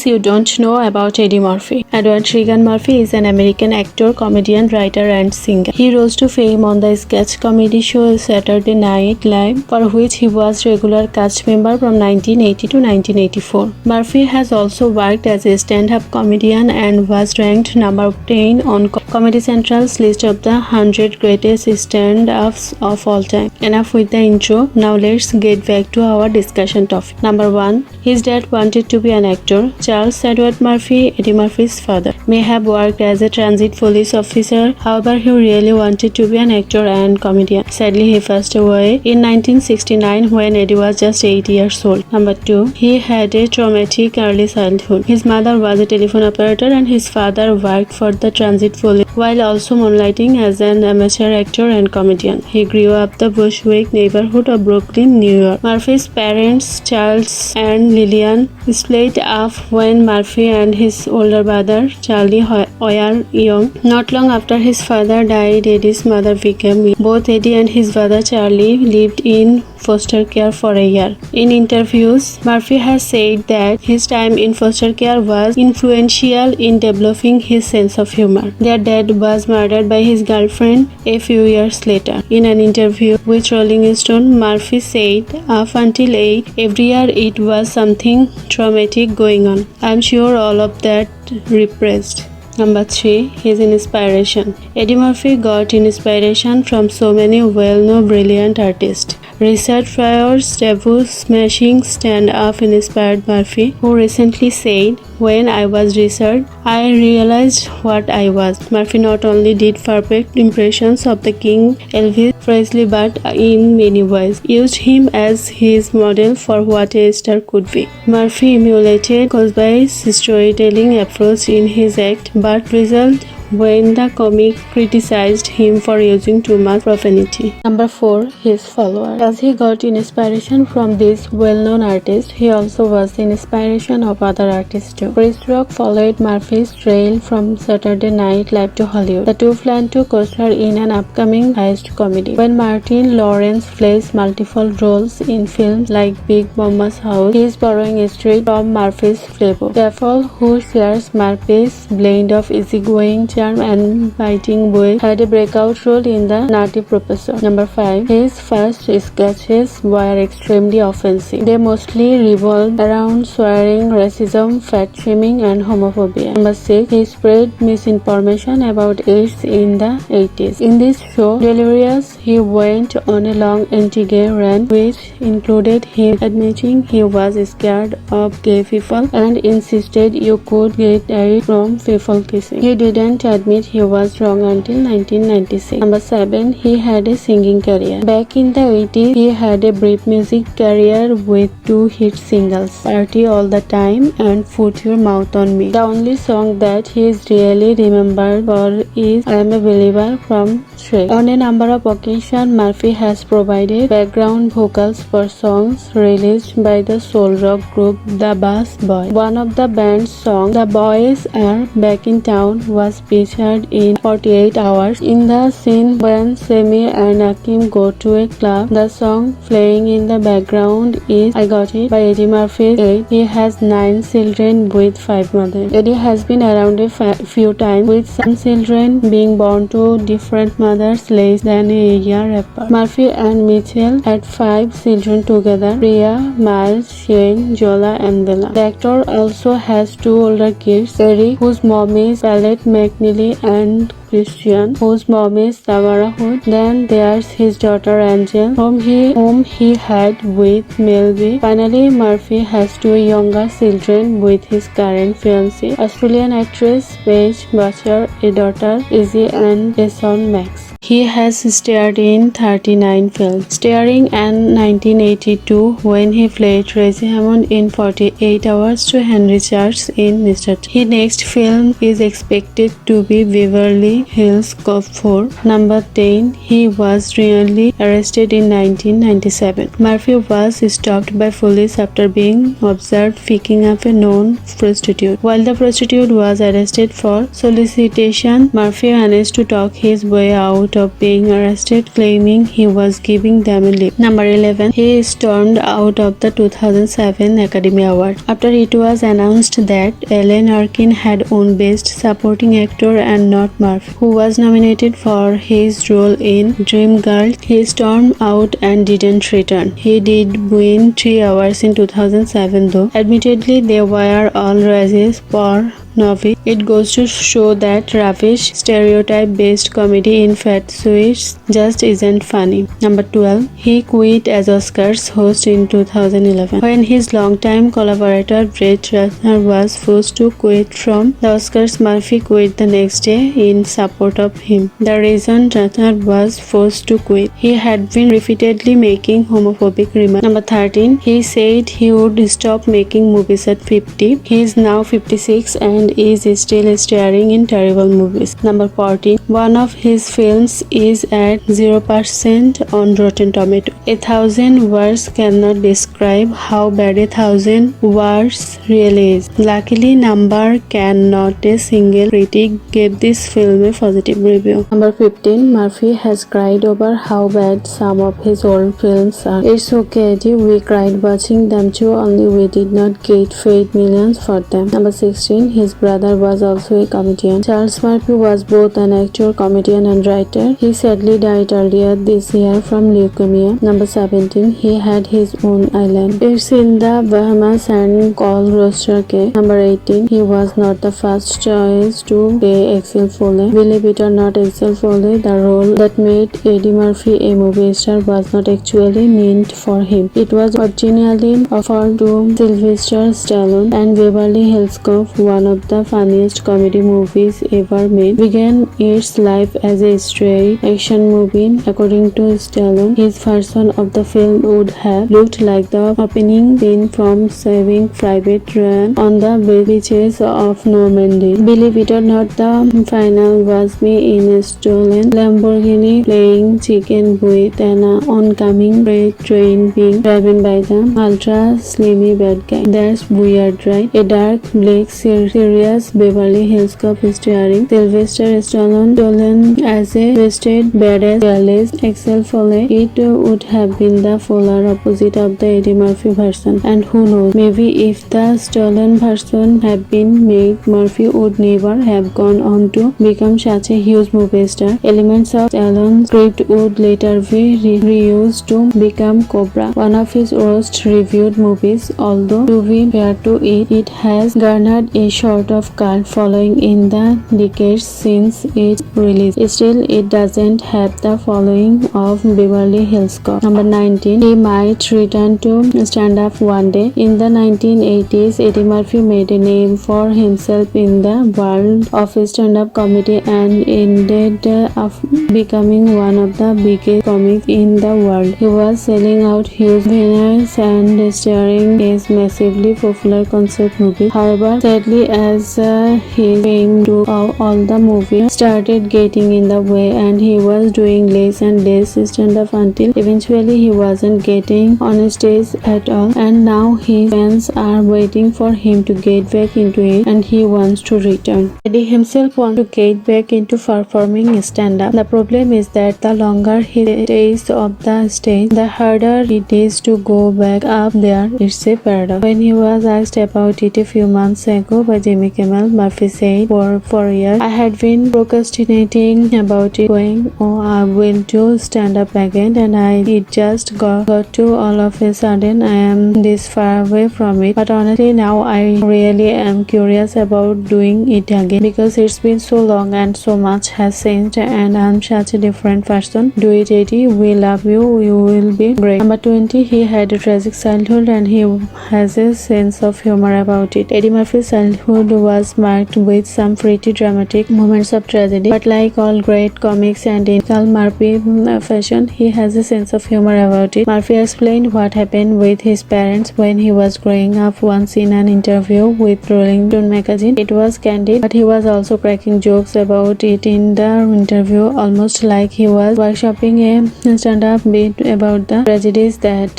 you don't know about Eddie Murphy. Edward Regan Murphy is an American actor, comedian, writer, and singer. He rose to fame on the sketch comedy show Saturday Night Live, for which he was regular cast member from 1980 to 1984. Murphy has also worked as a stand-up comedian and was ranked number 10 on Comedy Central's list of the 100 greatest stand-ups of all time. Enough with the intro. Now let's get back to our discussion topic. Number 1. His dad wanted to be an actor. Charles Edward Murphy, Eddie Murphy's father, may have worked as a transit police officer. However, he really wanted to be an actor and comedian. Sadly, he passed away in 1969 when Eddie was just 8 years old. Number 2. He had a traumatic early childhood. His mother was a telephone operator and his father worked for the transit police while also moonlighting as an amateur actor and comedian. He grew up the Bushwick neighborhood of Brooklyn, New York. Murphy's parents, Charles and Lillian, split up when Murphy and his older brother Charlie were young. Not long after his father died, Eddie's mother became ill. Both Eddie and his brother Charlie lived in foster care for a year. In interviews, Murphy has said that his time in foster care was influential in developing his sense of humor. Their dad was murdered by his girlfriend a few years later. In an interview with Rolling Stone, Murphy said, "Up until 8, every year it was something traumatic going on. I'm sure all of that repressed." Number 3. His inspiration. Eddie Murphy got inspiration from so many well-known brilliant artists. Richard Pryor's debut smashing stand-up inspired Murphy, who recently said, "When I was Richard, I realized what I was." Murphy not only did perfect impressions of the King Elvis Presley but in many ways used him as his model for what a star could be. Murphy emulated Cosby's storytelling approach in his act, but result when the comic criticized him for using too much profanity. Number 4. His followers. As he got inspiration from these well-known artists, he also was the inspiration of other artists too. Chris Rock followed Murphy's trail from Saturday Night Live to Hollywood. The two plan to co-star in an upcoming heist comedy. When Martin Lawrence plays multiple roles in films like Big Mama's House, he is borrowing a street from Murphy's playbook. Daffel, who shares Murphy's blend of easygoing charm and biting wit, had a breakout role in The Nutty Professor. Number 5. His first sketches were extremely offensive. They mostly revolved around swearing, racism, fat shaming, and homophobia. Number 6. He spread misinformation about AIDS in the 80s. In this show, Delirious, he went on a long anti-gay rant, which included him admitting he was scared of gay people and insisted you could get AIDS from people kissing. He didn't admit he was wrong until 1996. Number 7. He had a singing career. Back in the 80s, he had a brief music career with 2 hit singles, Party All the Time and Put Your Mouth on Me. The only song that he is really remembered for is I Am a Believer from Shrek. On a number of occasions, Murphy has provided background vocals for songs released by the soul rock group The Bass Boys. One of the band's songs, The Boys Are Back in Town, was featured in 48 Hours. In the scene when Sammy and Akim go to a club, the song playing in the background is I Got It by Eddie Murphy. He has 9 children with 5 mothers. Eddie has been around a few times, with some children being born to different mothers less than a year apart. Murphy and Mitchell had 5 children together: Priya, Miles, Shane, Jola, and Bella. The actor also has 2 older kids: Eric, whose mom is Palette McNeely, and Christian, whose mom is Tamara Hood. Then there's his daughter Angel, whom he had with Melby. Finally, Murphy has 2 younger children with his current fiancée, Australian actress Paige Butcher, a daughter Izzy, and a son Max. He has starred in 39 films, starring in 1982 when he played Tracy Hammond in 48 Hours to Henry Charles in Mr. T. His next film is expected to be Beverly Hills Cop 4. Number 10. He was recently arrested in 1997. Murphy was stopped by police after being observed picking up a known prostitute. While the prostitute was arrested for solicitation, Murphy managed to talk his way out of being arrested, claiming he was giving them a lift. Number 11. He stormed out of the 2007 Academy Award after it was announced that Alan Arkin had won Best Supporting Actor and not Murphy, who was nominated for his role in Dreamgirls. He stormed out and didn't return. He did win 3 awards in 2007 though. Admittedly, they were all razzies for novice. It goes to show that rubbish stereotype-based comedy in Fat Suits just isn't funny. Number 12. He quit as Oscars host in 2011 when his longtime collaborator Brett Ratner was forced to quit from the Oscars. Murphy quit the next day in support of him. The reason Ratner was forced to quit: he had been repeatedly making homophobic remarks. Number 13. He said he would stop making movies at 50. He is now 56 and is still starring in terrible movies. Number 14. One of his films is at 0% on Rotten Tomatoes. 1,000 words cannot describe how bad 1,000 words really is. Luckily, number cannot a single critic gave this film a positive review. Number 15. Murphy has cried over how bad some of his old films are. It's okay, Eddie. We cried watching them too, only we did not get paid millions for them. Number 16. His brother was also a comedian. Charles Murphy was both an actor, comedian and writer. He sadly died earlier this year from leukemia. Number 17. He had his own island. It's in the Bahamas and called Roaster Cay. Number 18. He was not the first choice to play Axel Foley. Believe it or not, Axel Foley, the role that made Eddie Murphy a movie star, was not actually meant for him. It was originally offered to Sylvester Stallone, and Beverly Hills Cop, one of the funniest comedy movies ever made, began its life as a stray action movie. According to Stallone, his version of the film would have looked like the opening scene from Saving Private Ryan on the beaches of Normandy. Believe it or not, the final was me in a stolen Lamborghini playing chicken with an oncoming freight train being driven by the ultra slimy bad guy. That's weird, right? A dark, black, serious Beverly Hills Cop starring Sylvester Stallone as a wasted badass careless Axel Foley. It would have been the polar opposite of the Eddie Murphy version. And who knows, maybe if the Stallone version had been made, Murphy would never have gone on to become such a huge movie star. Elements of Stallone's script would later be reused to become Cobra, one of his worst reviewed movies, although to be fair to it, it has garnered a sort of cult following in the decades since its release. Still, it doesn't have the following of Beverly Hills Cop. Number 19. He might return to stand-up one day. In the 1980s, Eddie Murphy made a name for himself in the world of stand-up comedy and ended up becoming one of the biggest comics in the world. He was selling out huge venues and starring in massively popular concept movies. However, sadly, as his fame to all the movies started getting in the way, and he was doing less and less stand-up until eventually he wasn't getting on stage at all, and now his fans are waiting for him to get back into it, and he wants to return. Eddie himself wants to get back into performing stand-up. The problem is that the longer he stays off the stage, the harder it is to go back up there. It's a paradox. When he was asked about it a few months ago by Jimmy Kimmel, Murphy said, for years, I had been procrastinating about it, going, oh, I will do stand-up again, and it just got to all of a sudden I am this far away from it. But honestly, now I really am curious about doing it again, because it's been so long and so much has changed, and I'm such a different person. Do it, Eddie. We love you. You will be great. Number 20. He had a tragic childhood, and he has a sense of humor about it. Eddie Murphy's childhood was marked with some pretty dramatic moments of tragedy, but like all great comics and in Murphy fashion, he has a sense of humor about it. Murphy explained what happened with his parents when he was growing up once in an interview with Rolling Stone magazine. It was candid, but he was also cracking jokes about it in the interview, almost like he was workshopping a stand-up bit about the tragedies that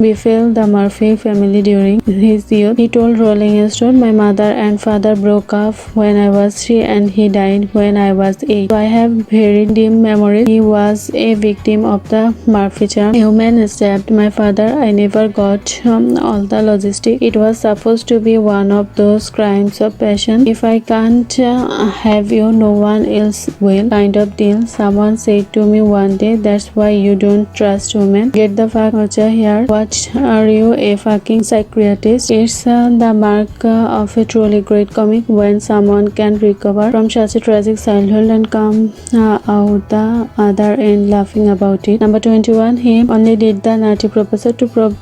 befell the Murphy family during his youth. He told Rolling Stone, my mother and father father broke up when I was 3 and he died when I was 8. So I have very dim memories. He was a victim of the Murphy charm. A woman stabbed my father. I never got all the logistics. It was supposed to be one of those crimes of passion. If I can't have you, no one else will kind of deal. Someone said to me one day, that's why you don't trust women. Get the fuck out of here. What are you, a fucking psychiatrist? It's the mark of a truly great comic when someone can recover from such a tragic childhood and come out the other end laughing about it. Number 21. He only did the naughty proposal to prove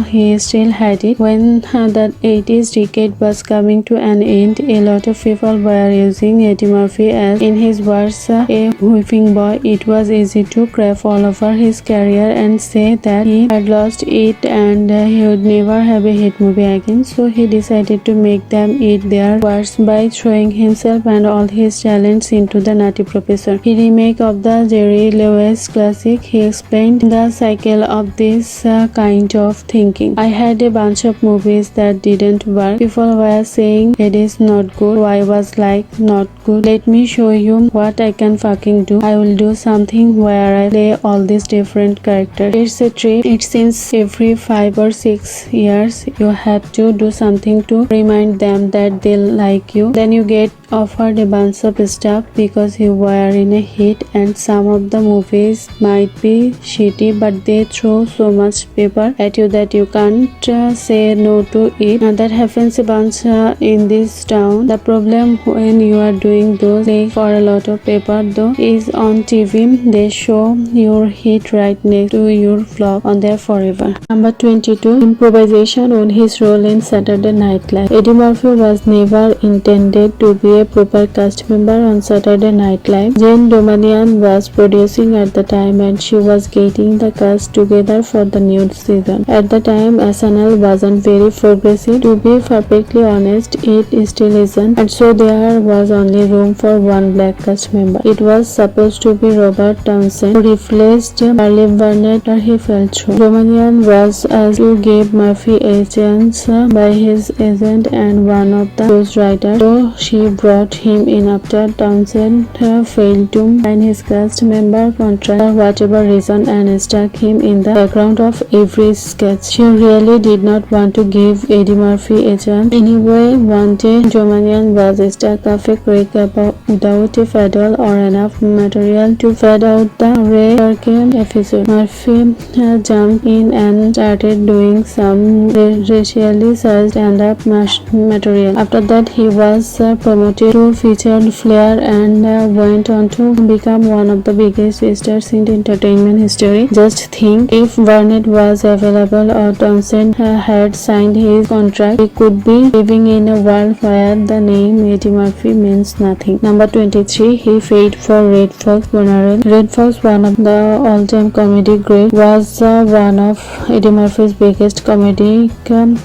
he still had it. When the 80s decade was coming to an end, a lot of people were using Eddie Murphy as, in his words, a whipping boy. It was easy to crap all over his career and say that he had lost it and he would never have a hit movie again. So he decided to make them eat their words by throwing himself and all his talents into the Nutty Professor, a remake of the Jerry Lewis classic. He explained the cycle of this kind of thinking. I had a bunch of movies that didn't work. People were saying it is not good. So I was like, not good. Let me show you what I can fucking do. I will do something where I play all these different characters. It's a trip. It seems every 5 or 6 years you have to do something to remind them that they like you. Then you get offered a bunch of stuff because you were in a hit, and some of the movies might be shitty, but they throw so much paper at you that you can't say no to it. That happens a bunch in this town. The problem when you are doing those play for a lot of paper though is on TV. They show your hit right next to your flop on there forever. Number 22. Improvisation on his role in Saturday Night Live. Eddie Murphy was never intended to be a proper cast member on Saturday Night Live. Jane Domanian was producing at the time and she was getting the cast together for the new season. At the time, SNL wasn't very progressive. To be perfectly honest, it still isn't, and so there was only room for one black cast member. It was supposed to be Robert Townsend, who replaced Charlie Burnett after he fell through. Domanian was asked to give Murphy a chance by his agent and one of the ghostwriters, so she brought him in after Townsend failed to sign his cast member contract for whatever reason and stuck him in the background of every sketch. She really did not want to give Eddie Murphy a chance. Anyway, one day Domanian was stuck off a creek without a fiddle or enough material to fade out the Ray Durkin episode. Murphy jumped in and started doing some racially charged stand-up material. After that, he was promoted to featured flair and went on to become one of the biggest stars in entertainment history. Just think, if Burnett was available or Townsend had signed his contract, we could be living in a world where the name Eddie Murphy means nothing. Number 23. He paid for Red Fox funeral. Red Fox, one of the all-time comedy greats, was one of Eddie Murphy's biggest comedic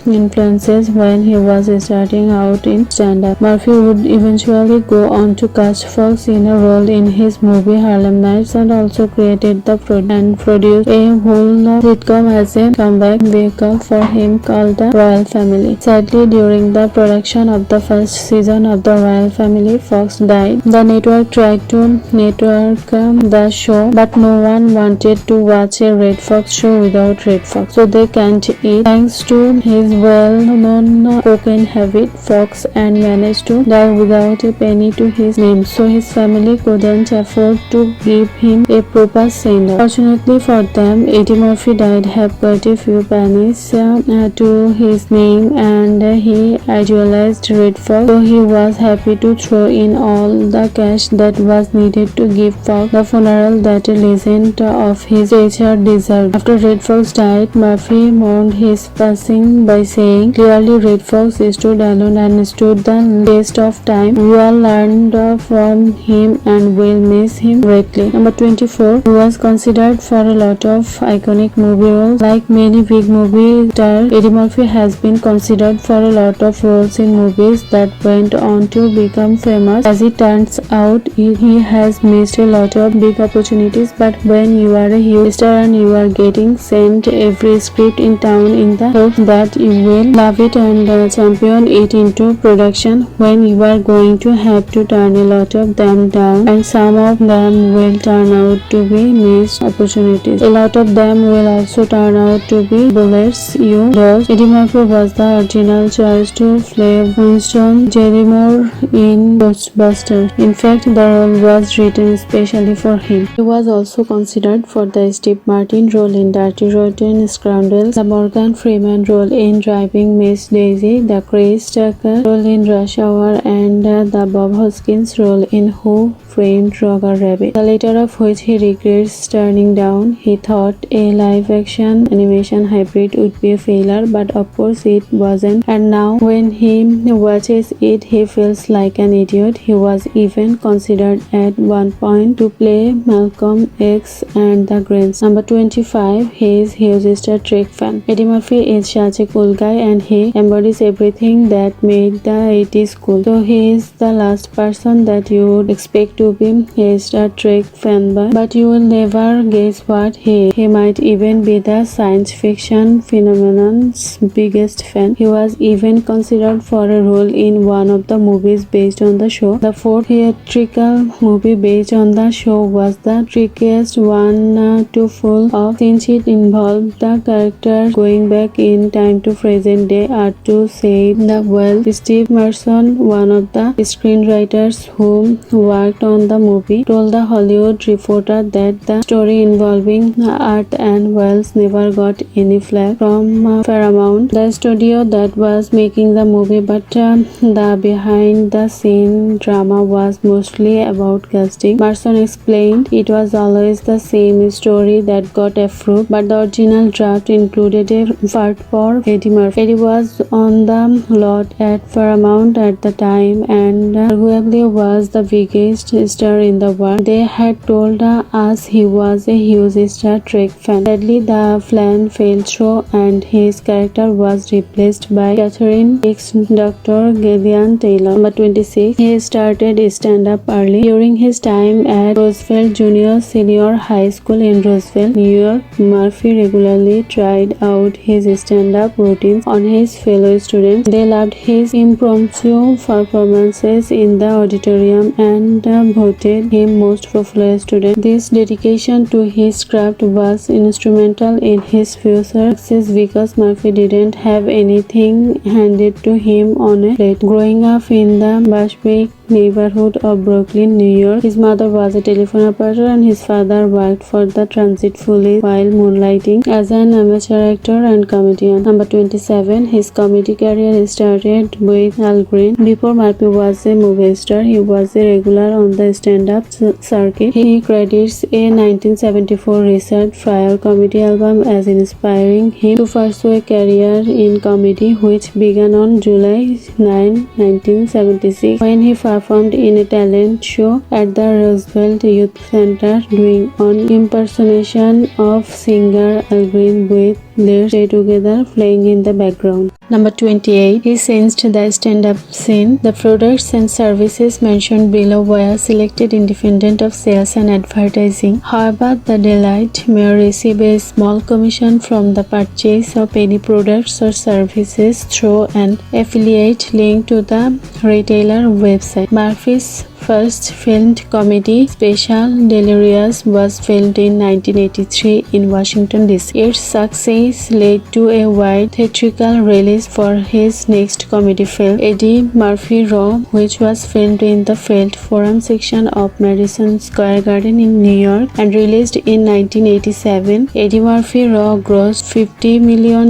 influences when he was starting out in stand-up. Murphy would eventually go on to cast Fox in a role in his movie Harlem Nights and also created and produced a whole sitcom as a comeback vehicle for him called The Royal Family. Sadly, during the production of the first season of The Royal Family, Fox died. The network tried to network the show, but no one wanted to watch a Red Fox show without Red Fox, so they can't eat. Thanks to his well-known cocaine habit, Fox and managed to die without a penny to his name, so his family couldn't afford to give him a proper send-off. Fortunately for them, Eddie Murphy died have quite a few pennies to his name, and he idealized Red Fox, so he was happy to throw in all the cash that was needed to give Fox the funeral that a legend of his stature deserved. After Red Fox died, Murphy mourned his passing by saying, "Clearly Red Fox stood alone and stood the test of time. We all learned from him and will miss him greatly." Number 24. He was considered for a lot of iconic movie roles. Like many big movie stars, Eddie Murphy has been considered for a lot of roles in movies that went on to become famous. As it turns out, he has missed a lot of big opportunities, but when you are a huge star and you are getting sent every script in town in the hope that you will love it and champion it into into production when you are going to have to turn a lot of them down, and some of them will turn out to be missed opportunities. A lot of them will also turn out to be bullets you dodged. Eddie Murphy was the original choice to play Winston Jellimore in Ghostbusters. In fact, the role was written especially for him. He was also considered for the Steve Martin role in Dirty Rotten Scoundrels, the Morgan Freeman role in Driving Miss Daisy, the Chris Tucker role in Rush Hour, and the Bob Hoskins role in Who Framed Roger Rabbit, the latter of which he regrets turning down. He thought a live-action animation hybrid would be a failure, but of course it wasn't, and now when he watches it he feels like an idiot. He was even considered at one point to play Malcolm X and the Grinch. Number 25. He is huge Star Trek fan. Eddie Murphy is such a cool guy and he embodies everything that made the 80s cool. So he is the last person that you would expect to be a Star Trek fanboy, but you will never guess what he is. He might even be the science fiction phenomenon's biggest fan. He was even considered for a role in one of the movies based on the show. The fourth theatrical movie based on the show was the trickiest one to pull off, since it involved the character going back in time to present day art to save the world. Steve Merson, one of the screenwriters who worked on the movie, told the Hollywood Reporter that the story involving Earth and Wells never got any flack from Paramount, the studio that was making the movie, but the behind-the-scene drama was mostly about casting. Merson explained it was always the same story that got approved, but the original draft included a part for Eddie Murphy. Eddie was on the lot at Paramount at the time and arguably was the biggest star in the world. They had told us he was a huge Star Trek fan. Sadly, the plan fell through and his character was replaced by Catherine Hick's Dr. Gillian Taylor. Number 26. He started stand-up early. During his time at Roosevelt Junior Senior High School in Roseville, New York, Murphy regularly tried out his stand-up routines on his fellow students. They loved his impromptu performances in the auditorium and voted him most popular student. This dedication to his craft was instrumental in his future success because Murphy didn't have anything handed to him on a plate. Growing up in the Bushwick neighborhood of Brooklyn, New York, his mother was a telephone operator and his father worked for the transit police while moonlighting as an amateur actor and comedian. Number 27. His comedy career started with Al Green. Before Murphy was a movie star, he was a regular on the stand-up circuit. He credits a 1974 Richard Pryor comedy album as inspiring him to pursue a career in comedy, which began on July 9, 1976, when he performed in a talent show at the Roosevelt Youth Center doing an impersonation of singer Al Green with Let's Stay Together playing in the background. Number 28. He changed the stand-up scene. The products and services mentioned below were selected independent of sales and advertising. However, the Delight may receive a small commission from the purchase of any products or services through an affiliate link to the retailer website. Murphy's first filmed comedy special, Delirious, was filmed in 1983 in Washington, D.C. Its success led to a wide theatrical release for his next comedy film, Eddie Murphy Raw, which was filmed in the Felt Forum section of Madison Square Garden in New York and released in 1987. Eddie Murphy Raw grossed $50 million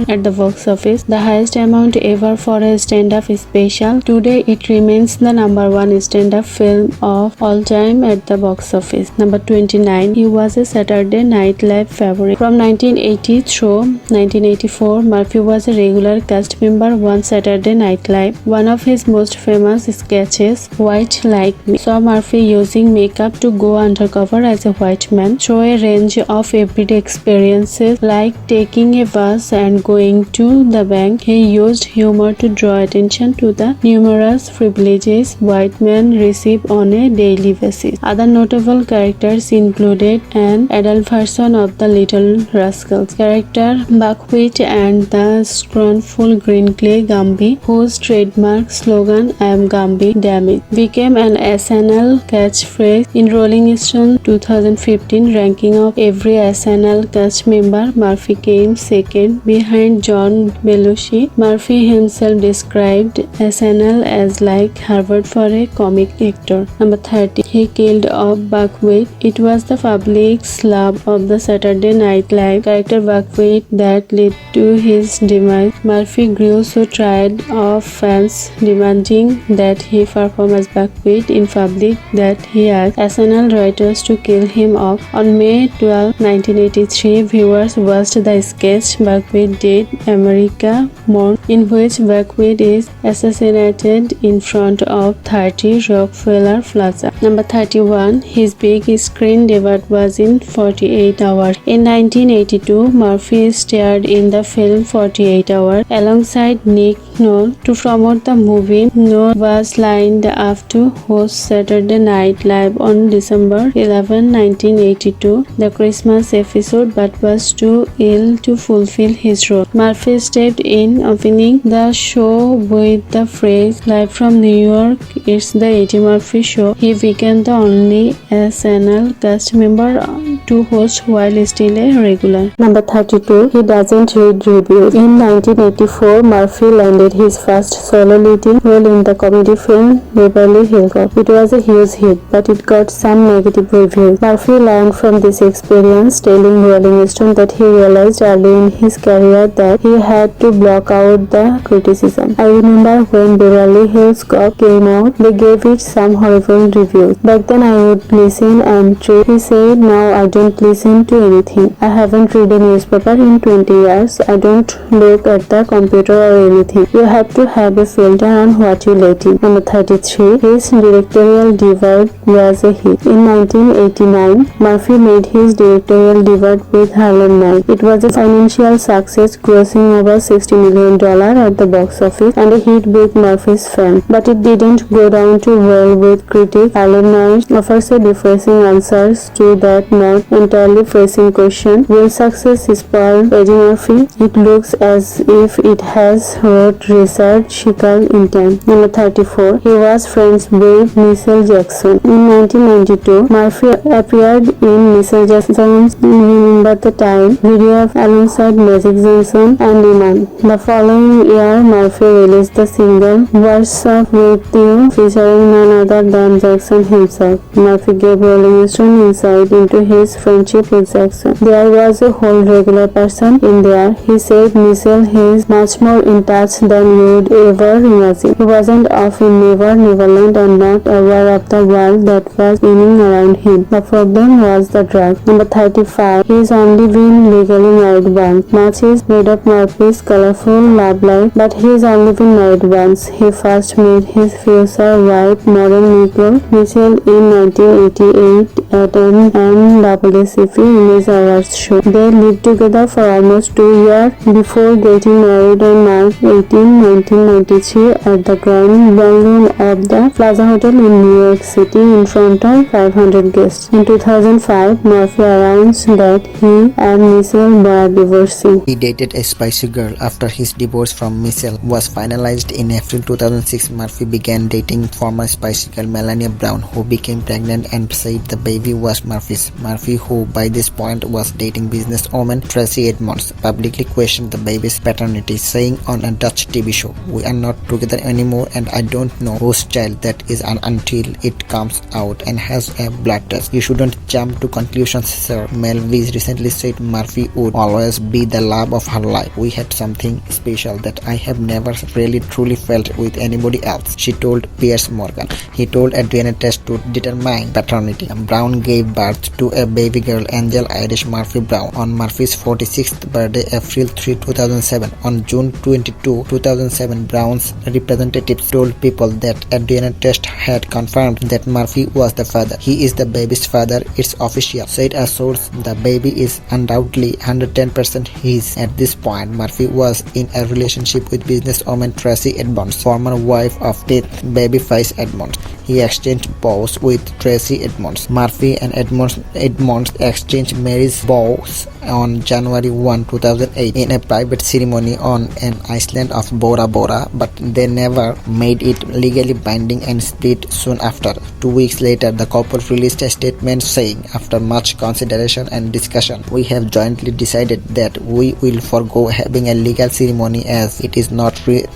at the box office, the highest amount ever for a stand-up special. Today, it remains the number one stand-up film of all time at the box office. Number 29. He was a Saturday Night Live favorite. From 1980 through 1984, Murphy was a regular cast member on Saturday Night Live. One of his most famous sketches, White Like Me, saw Murphy using makeup to go undercover as a white man through a range of everyday experiences like taking a bus and going to the bank. He used humor to draw attention to the numerous privileges white men receive on a daily basis. Other notable characters included an adult version of the Little Rascals character Bushwick and the scornful green clay Gumby, whose trademark slogan "I am Gumby, damn it" became an SNL catchphrase. In Rolling Stone 2015 ranking of every SNL cast member, Murphy came second behind John Belushi. Murphy himself described SNL as like Harvard for a comic actor. Number 30. He killed off Bushwick. It was the public's love of the Saturday Night Live character Bushwick that led to his demise. Murphy grew so tired of fans demanding that he perform as Bushwick in public that he asked SNL writers to kill him off. On May 12, 1983, viewers watched the sketch Bushwick Dead America Mourn, in which Bushwick is assassinated in front of 30 Rockefeller Plaza. Number 31. His big screen debut was in 48 Hours. In 1982, Murphy starred in the film 48 Hours alongside Nick Nolte. To promote the movie, Nolte was lined up to host Saturday Night Live on December 11, 1982, the Christmas episode, but was too ill to fulfill his role. Murphy stepped in, opening the show with the phrase, "Live from New York, it's the Eddie Murphy Show." He became the only SNL cast member to host while still a regular. Number 32. He doesn't read reviews. In 1984, Murphy landed his first solo leading role in the comedy film Beverly Hills Cop. It was a huge hit, but it got some negative reviews. Murphy learned from this experience, telling Rolling Stone that he realized early in his career that he had to block out the criticism. "I remember when Beverly Hills Cop came out, they gave it some horrible reviews. Back then I would listen and treat." He said, "Now I don't listen to anything. I haven't read a newspaper in 20 years. I don't look at the computer or anything. You have to have a filter on what you let in." Number 33. His directorial debut was a hit. In 1989, Murphy made his directorial debut with Harlem Nights. It was a financial success, grossing over $60 million at the box office and a hit with Murphy's fans. But it didn't go down too well with critics. Harlem Nights offers a depressing answers to that not entirely pressing question: will success spoil Eddie Murphy? It looks as if it has, wrote Richard Schickel intent. Number 34. He was friends with Michael Jackson. In 1992, Murphy appeared in Michael Jackson's Remember the Time video alongside Magic Johnson and Iman. The following year, Murphy released the single What's Up With You, featuring none other than Jackson himself. Murphy gave Rolling Stone insight into his friendship with Jackson. "There was a whole regular person in there," he said. "Michael is much more in touch than you'd ever imagine. He wasn't off in Neverland and not aware of the world that was spinning around him. The problem was the drug." Number 35. He's only been legally married once. Much is made of Murphy's colorful love life, but he's only been married once. He first met his future wife, Maureen Mitchell, in 1988 at an NAACP Image Awards show. They lived together for almost 2 years before getting married on March 18, 1993 at the Grand Ballroom of the Plaza Hotel in New York City in front of 500 guests. In 2005, Murphy announced that he and Michelle were divorcing. He dated a spicy girl. After his divorce from Michelle was finalized in April 2006, Murphy began dating former Spice Girl Melania Brown, who became pregnant and said the baby was Murphy's. Murphy, who by this point was dating businesswoman Tracy Edmonds, publicly questioned the baby's paternity, saying on a Dutch TV show, "We are not together anymore and I don't know whose child that is until it comes out and has a blood test. You shouldn't jump to conclusions, sir." Mel V recently said Murphy would always be the love of her life. "We had something special that I have never really truly felt with anybody else," she told Piers Morgan. He told a DNA test to determine paternity. Brown gave birth to a baby girl, Angel Irish Murphy Brown, on Murphy's 46th birthday, April 3, 2007. On June 22, 2007, Brown's representatives told people that a DNA test had confirmed that Murphy was the father. "He is the baby's father, it's official," said a source. "The baby is undoubtedly 110% his." At this point, Murphy was in a relationship with businesswoman Tracy Edmonds, former wife of dead Babyface Edmonds. he exchanged vows with Tracy Edmonds. Murphy and Edmonds exchanged marriage vows on January 1, 2008 in a private ceremony on an island of Bora Bora, but they never made it legally binding and split soon after. 2 weeks later, the couple released a statement saying, "After much consideration and discussion, we have jointly decided that we will forego having a legal ceremony as it is not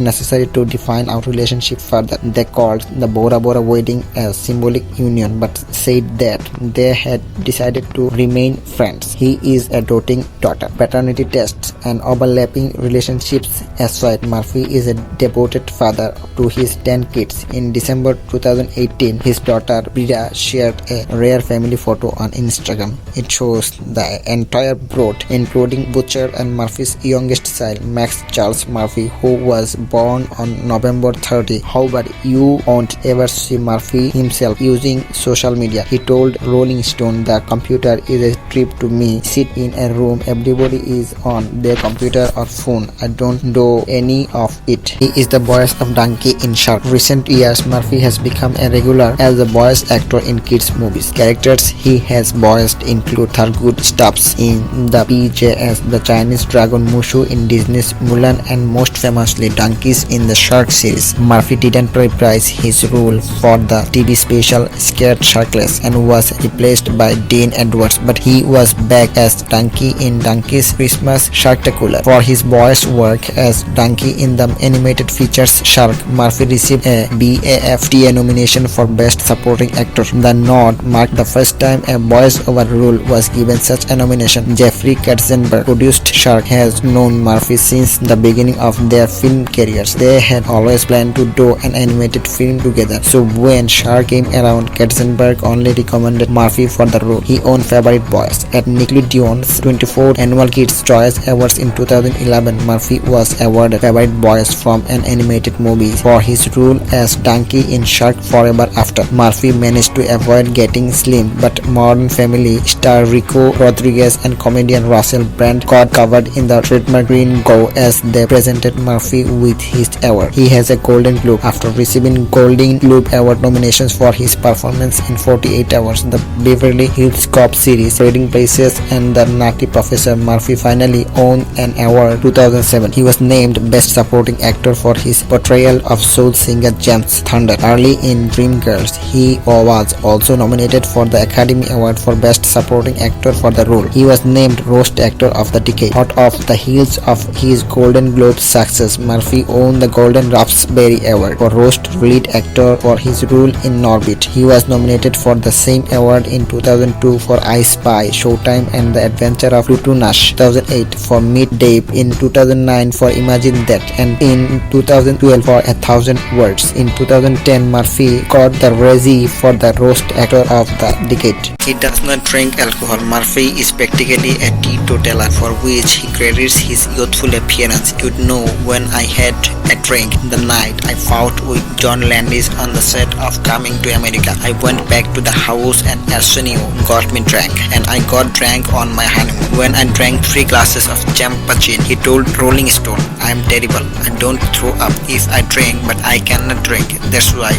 necessary to define our relationship further." They called the Bora Bora wedding a symbolic union, but said that they had decided to remain friends. He is a doting daughter. Paternity tests and overlapping relationships aside, Murphy is a devoted father to his 10 kids. In December 2018, his daughter Brida shared a rare family photo on Instagram. It shows the entire brood, including Butcher and Murphy's youngest child, Max Charles Murphy, who was born on November 30. However, you won't ever see Murphy himself using social media. He told Rolling Stone, "The computer is a trip to me. Sit in a room, everybody is on their computer or phone. I don't do any of it." He is the voice of Donkey in Shark. Recent years, Murphy has become a regular as a voice actor in kids movies. Characters he has voiced include Thurgood Stubbs in the PJS, the Chinese dragon Mushu in Disney's Mulan, and most famously Donkeys in the Shark series. Murphy didn't reprise his role for the TV special Scared Sharkless and was replaced by Dean Edwards, but he was back as Donkey in Donkey's Christmas Sharktacular. For his voice work as Donkey in the animated features Shark, Murphy received a BAFTA nomination for Best Supporting Actor. The nod marked the first time a voice-over role was given such a nomination. Jeffrey Katzenberg, produced Shark, has known Murphy since the beginning of their film careers. They had always planned to do an animated film together. So when Shark came around, Katzenberg only recommended Murphy for the role. He owned favorite voice. At Nickelodeon's 24th Annual Kids' Choice Awards in 2011, Murphy was awarded favorite voice from an animated movie for his role as Donkey in Shark Forever After. Murphy managed to avoid getting slim, but Modern Family star Rico Rodriguez and comedian Russell Brand got covered in the trademark green go as they presented Murphy with his award. He has a Golden Globe. After receiving Golden Globe Award nominations for his performance in 48 Hours, the Beverly Hills Cop series, Trading Places, and The Nutty Professor, Murphy finally won an award. 2007, he was named Best Supporting Actor for his portrayal of soul singer James Thunder. Early in Dreamgirls, he was also nominated for the Academy Award for Best Supporting Actor for the role. He was named Roast Actor of the Decade. Hot off the heels of his Golden Globe success, Murphy won the Golden Raspberry Award for Roast Lead Actor for his role in Norbit. He was nominated for the same award in 2002 for I Spy, Showtime and the Adventure of Pluto Nash, 2008 for Meet Dave, in 2009 for Imagine That, and in 2012 for 1,000 Words. In 2010, Murphy got the Razzie for the Roast Actor of the Decade. He does not drink alcohol. Murphy is practically a teetotaler, for which he credits his youthful appearance. "You'd know when I had a drink the night I fought with John Landis on the set of Coming to America. I went back to the house and Arsenio got me drunk, and I got drunk on my honeymoon. When I drank 3 glasses of champagne," he told Rolling Stone, "I am terrible. I don't throw up if I drink, but I cannot drink. That's why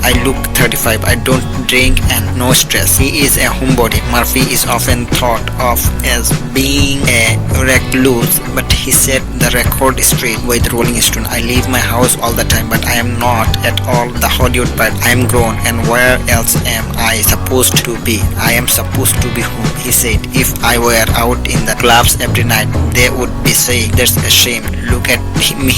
I look 35. I don't drink and no stress." He is a homebody. Murphy is often thought of as being a recluse, but he set the record straight with Rolling Stone. "I leave my house all the time, but I am not at all the Hollywood bird. I am grown, and where else am I supposed to be? I am supposed to be home," he said. "If I were out in the clubs every night, they would be saying, 'That's a shame. Look at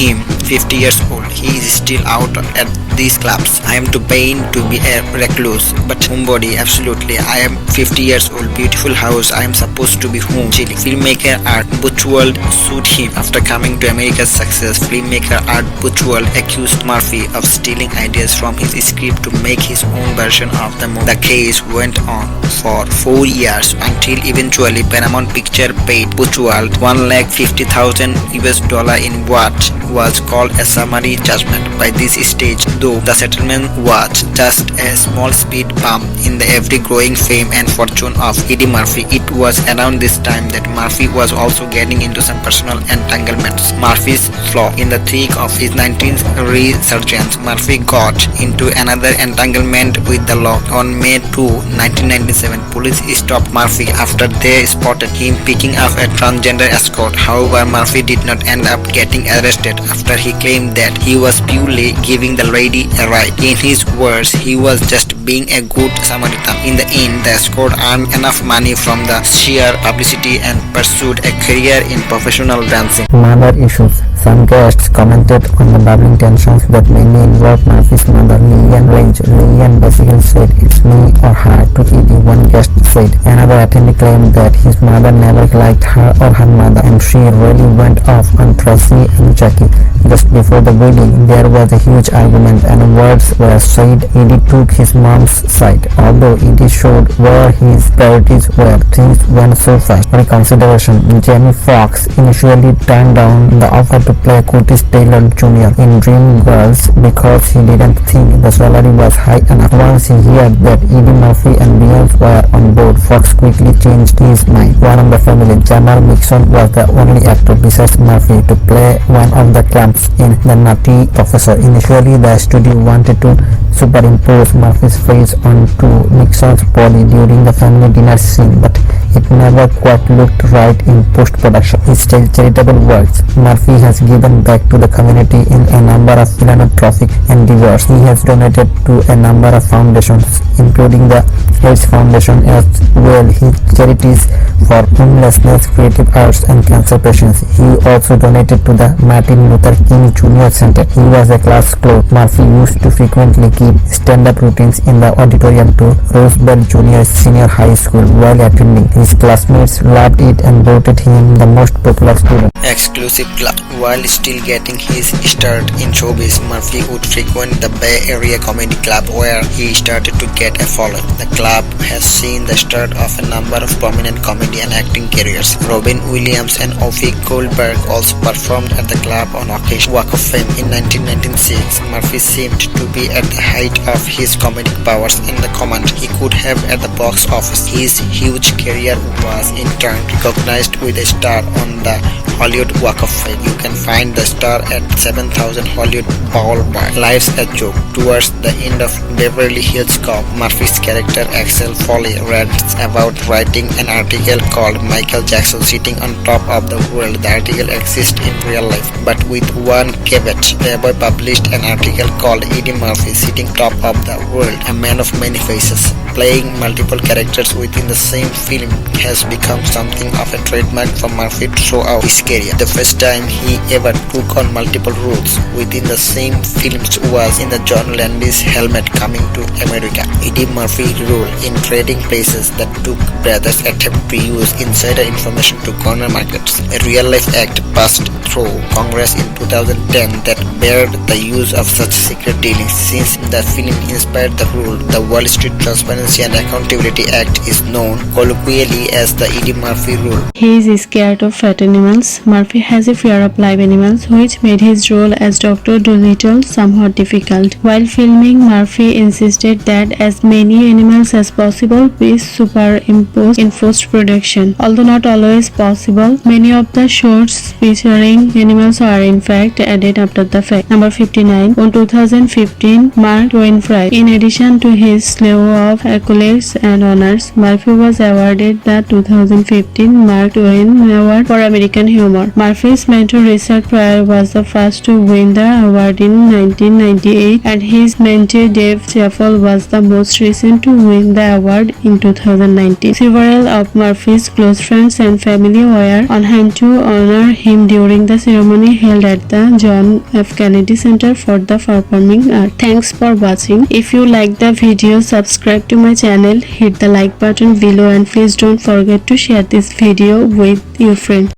him, 50 years old. He is still out at these clubs. I am too vain to be a recluse, but homebody, absolutely. I am 50 years old, beautiful house. I am supposed to be home, chilling." Filmmaker Art Buchwald sued him. After Coming to America's success, filmmaker Art Buchwald accused Murphy of stealing ideas from his script to make his own version of the movie. The case went on for 4 years until eventually Paramount Picture paid Buchwald $150,000 in what was called a summary judgment. By this stage, though the settlement was just a small speed bump in the ever-growing fame and fortune of Eddie Murphy. It was around this time that Murphy was also getting into some personal entanglements. Murphy's flaw in the thick of his 19th resurgence, Murphy got into another entanglement with the law. On May 2, 1997, police stopped Murphy after they spotted him picking up a transgender escort. However, Murphy did not end up getting arrested after he claimed that he was purely giving the lady a ride. In his words, he was just being a good Samaritan. In the end, the escort earned enough money from the sheer publicity and pursued a career in professional dancing. Mother issues. Some guests commented on the bubbling tensions that mainly involved Murphy's mother, Lillian. Lillian basically said, "It's me or her," to Eddie, one guest said. Another attendee claimed that his mother never liked her or her mother, and she really went off on Tracy and Jackie. Just before the wedding, there was a huge argument and words were said. Eddie took his mom's side. Although Eddie showed where his priorities were, things went so fast. Reconsideration. Jamie Foxx initially turned down the offer to play Curtis Taylor Jr. in Dreamgirls because he didn't think the salary was high enough. Once he heard that Eddie Murphy and Beyonce were on board, Fox quickly changed his mind. One of the family, Jamal Mixon, was the only actor besides Murphy to play one of the camps in The Nutty Professor. Initially, the studio wanted to superimpose Murphy's face onto Mixon's body during the family dinner scene, but it never quite looked right in post-production. His charitable works. Murphy has given back to the community in a number of philanthropic endeavors. He has donated to a number of foundations, including the AIDS Foundation, as well his charities for homelessness, creative arts, and cancer patients. He also donated to the Martin Luther King Jr. Center. He was a class clown. Murphy used to frequently keep stand-up routines in the auditorium to Roosevelt Junior Senior High School while attending. His classmates loved it and voted him the most popular student. Exclusive club. While still getting his start in showbiz, Murphy would frequent the Bay Area Comedy Club where he started to get a following. The club has seen the start of a number of prominent comedy and acting careers. Robin Williams and Whoopi Goldberg also performed at the club on occasion. Walk of Fame in 1996, Murphy seemed to be at the height of his comedic powers and the command he could have at the box office. His huge career was in turn recognized with a star on the Hollywood Walk of Fame. You can find the star at 7000 Hollywood Boulevard. Life's a Joke. Towards the end of Beverly Hills Cop, Murphy's character Axel Foley rants about writing an article called Michael Jackson Sitting on Top of the World. The article exists in real life, but with one caveat. Playboy published an article called Eddie Murphy Sitting Top of the World, a man of many faces. Playing multiple characters within the same film has become something of a trademark for Murphy to show out his career. The first time he ever took on multiple roles within the same films was in the John Landis Helmet Coming to America. Eddie Murphy role in Trading Places that took brothers attempt to use insider information to corner markets. A real-life act passed through Congress in 2010 that barred the use of such secret dealings. Since the film inspired the rule, the Wall Street Transparency and Accountability Act is known colloquially as the Eddie Murphy rule. He is scared of fat animals. Murphy has a fear of live animals, which made his role as Dr. Dolittle somewhat difficult. While filming, Murphy insisted that as many animals as possible be superimposed in post-production. Although not always possible, many of the shots featuring animals are in fact added after the fact. Number 59. On 2015, Mark Twain Prize. In addition to his slew of accolades and honors, Murphy was awarded the 2015 Mark Twain Award for American Humor. Murphy's mentor Richard Pryor was the first to win the award in 1998, and his mentee Dave Chappelle was the most recent to win the award in 2019. Several of Murphy's close friends and family were on hand to honor him during the ceremony held at the John F. Kennedy Center for the Performing Arts. Thanks for watching. If you like the video, subscribe to my channel, hit the like button below, and please don't forget to share this video with your friends.